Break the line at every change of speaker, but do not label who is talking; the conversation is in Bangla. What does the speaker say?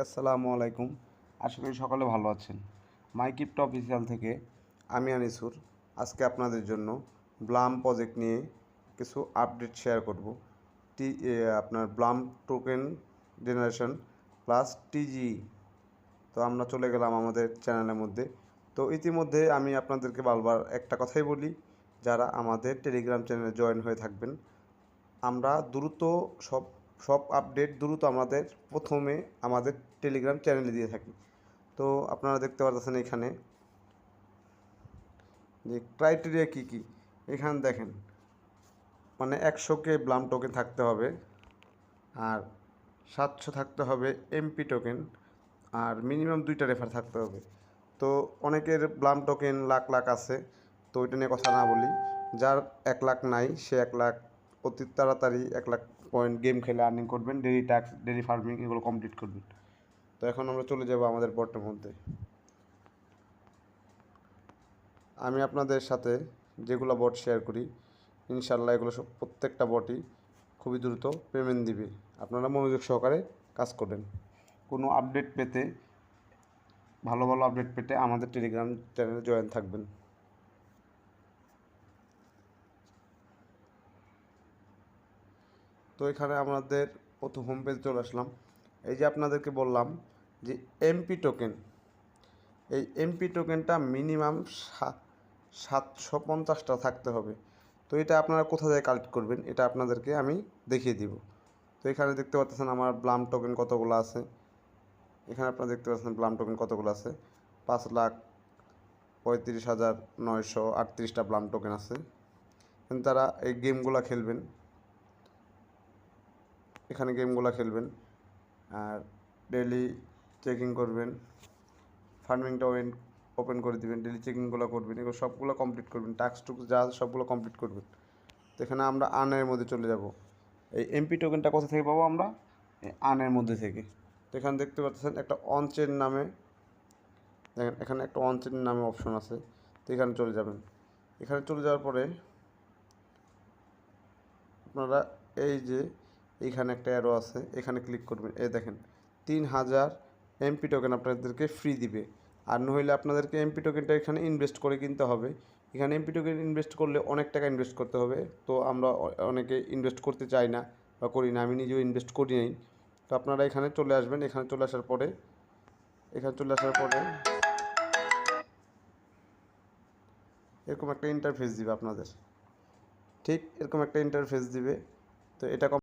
আসসালামু আলাইকুম। আশা করি সকলে ভালো আছেন। মাই ক্রিপ্টো অফিসিয়াল থেকে আমি আনিসুর আজকে আপনাদের জন্য ব্লাম প্রজেক্ট নিয়ে কিছু আপডেট শেয়ার করব। আপনার ব্লাম টোকেন জেনারেশন প্লাস টিজি। তো আমরা চলে গেলাম আমাদের চ্যানেলের মধ্যে। তো ইতিমধ্যে আমি আপনাদেরকে বারবার একটা কথাই বলি, যারা আমাদের টেলিগ্রাম চ্যানেলে জয়েন হয়ে থাকবেন, আমরা দ্রুত সব আপডেট দ্রুত আমাদের প্রথমে আমাদের টেলিগ্রাম চ্যানেলে দিয়ে থাকি। তো আপনারা দেখতে পাচ্ছেন এখানে যে ক্রাইটেরিয়া কী কী, এখানে দেখেন, মানে 100K ব্লাম টোকেন থাকতে হবে, আর 700 থাকতে হবে এমপি টোকেন, আর মিনিমাম 2টা রেফার থাকতে হবে। তো অনেকের ব্লাম টোকেন লাখ লাখ আছে, তো ওইটা নিয়ে কথা না বলি। যার 1 লাখ নাই সে 1 লাখ অতি তাড়াতাড়ি 1 লাখ পয়েন্ট গেম খেলে আর্নিং করবেন, ডেইলি টাস্ক, ডেইলি ফার্মিং এগুলো কমপ্লিট করবেন। তো এখন আমরা চলে যাব আমাদের বটের মধ্যে। আমি আপনাদের সাথে যেগুলো বট শেয়ার করি, ইনশাল্লাহ এগুলো সব প্রত্যেকটা বটই খুবই দ্রুত পেমেন্ট দিবে। আপনারা মনোযোগ সহকারে কাজ করবেন। কোনো আপডেট পেতে, ভালো ভালো আপডেট পেতে আমাদের টেলিগ্রাম চ্যানেলে জয়েন থাকবেন। তো এখানে আমাদের প্রথম হোম পেজ চলে আসলাম। এই যে আপনাদেরকে বললাম যে এমপি টোকেন, এই এমপি টোকেনটা মিনিমাম 750টা থাকতে হবে। তো এটা আপনারা কোথা থেকে কালেক্ট করবেন এটা আপনাদেরকে আমি দেখিয়ে দিব। তো এখানে দেখতে পাচ্ছেন আমার ব্লাম টোকেন কতগুলো আছে। এখানে আপনারা দেখতে পাচ্ছেন ব্লাম টোকেন কতগুলো আছে, 5,35,938টা ব্লাম টোকেন আছে। তারা এই গেমগুলো খেলবেন, এখানে গেমগুলো খেলবেন আর ডেইলি চেকিং করবেন, ফার্মিংটা ওপেন করে দিবেন, ডেইলি চেকিংগুলো করবেন, এগুলো সবগুলো কমপ্লিট করবেন, টাস্ক যা সবগুলো কমপ্লিট করবেন। তো এখানে আমরা আর্নের মধ্যে চলে যাব। এই এমপি টোকেনটা কোথা থেকে পাবো আমরা? এই আর্নের মধ্যে থেকে। তো এখানে দেখতে পাচ্ছেন একটা অন চেইন নামে, দেখেন এখানে একটা অন চেইন নামে অপশন আছে। তো এখানে চলে যাবেন। এখানে চলে যাওয়ার পরে আপনারা এই যে এইখানে একটা অ্যারো আছে, এখানে ক্লিক করবেন। এই দেখেন 3000 এমপি টোকেন আপনাদেরকে ফ্রি দিবে। আর নইলে আপনাদেরকে এমপি টোকেনটা এখানে ইনভেস্ট করে কিনতে হবে। এখানে এমপি টোকেন ইনভেস্ট করলে অনেক টাকা ইনভেস্ট করতে হবে। তো আমরা অনেকে ইনভেস্ট করতে চাই না বা করি না, আমি নিজেও ইনভেস্ট করি নাই। তো আপনারা এখানে চলে আসবেন। এখানে চলে আসার পরে এরকম একটা ইন্টারফেস দিবে আপনাদের, ঠিক এরকম একটা ইন্টারফেস দিবে। তো এটা